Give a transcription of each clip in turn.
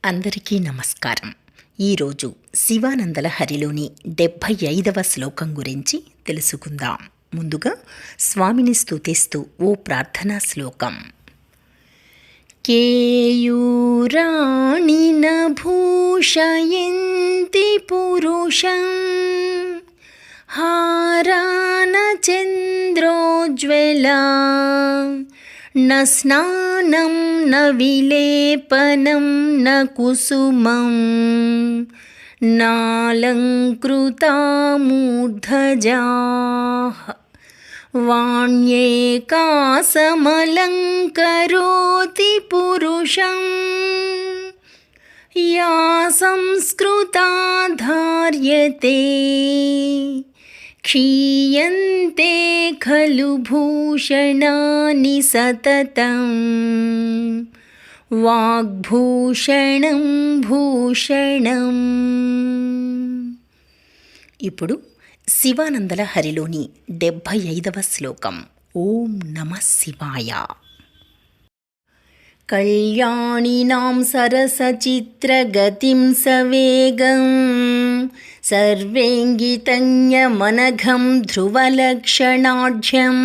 అందరికీ నమస్కారం. ఈరోజు శివానందల హరిలోని 75వ శ్లోకం గురించి తెలుసుకుందాం. ముందుగా స్వామిని స్తుతిస్తూ ఓ ప్రార్థనా శ్లోకం. కేయూరాణి న భూషయంతి పురుషం హారాన చంద్రోజ్వలా న స్నానం న విలేపనం న కుసుమం నాలంకృతా మూర్ధజాః వాణ్యేకాసమలంకరోతి పురుషం యా సంస్కృతా ధార్యతే క్షీయంతే ఖలు భూషణాని సతతం వాగ్భూషణం భూషణం. ఇప్పుడు శివానందల హరిలోని 75వ శ్లోకం. ఓం నమః శివాయ. కళ్యాణినాం సరసచిత్రగతిం సవేగం సర్వేంగితన్యమనఘం ధ్రువలక్షణాఢ్యం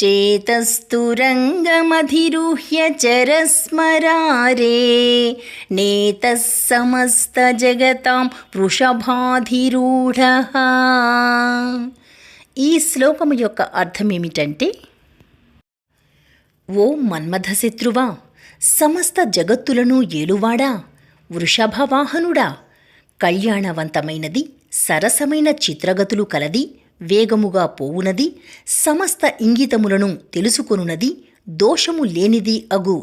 చేతస్తురంగమధిరుహ్య చరస్మరారే నేతః సమస్తజగతాం వృషభాధిరూఢః. ఈ శ్లోకము యొక్క అర్థమేమిటంటే, ఓ మన్మథశత్రువా, సమస్త జగత్తులను ఏలువాడా, వృషభవాహనుడా, కళ్యాణవంతమైనది సరసమైన చిత్రగతులు కలది, వేగముగా పోవునది, సమస్త ఇంగితములను తెలుసుకొనున్నది, దోషము లేనిది అగు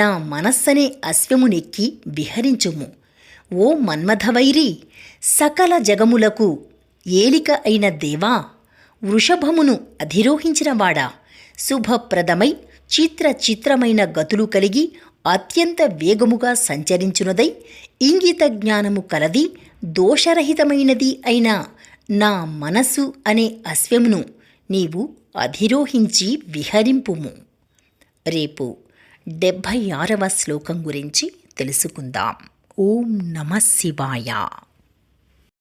నా మనస్సనే అశ్వమునెక్కి విహరించుము. ఓ మన్మథవైరి, సకల జగములకు ఏలిక అయిన దేవా, వృషభమును అధిరోహించినవాడా, శుభప్రదమై చిత్రమైన గతులు కలిగి అత్యంత వేగముగా సంచరించునదై ఇంగిత జ్ఞానము కలది, దోషరహితమైనది అయిన నా మనసు అనే అశ్వమును నీవు అధిరోహించి విహరింపుము. రేపు 76వ శ్లోకం గురించి తెలుసుకుందాం. ఓం నమః శివాయ.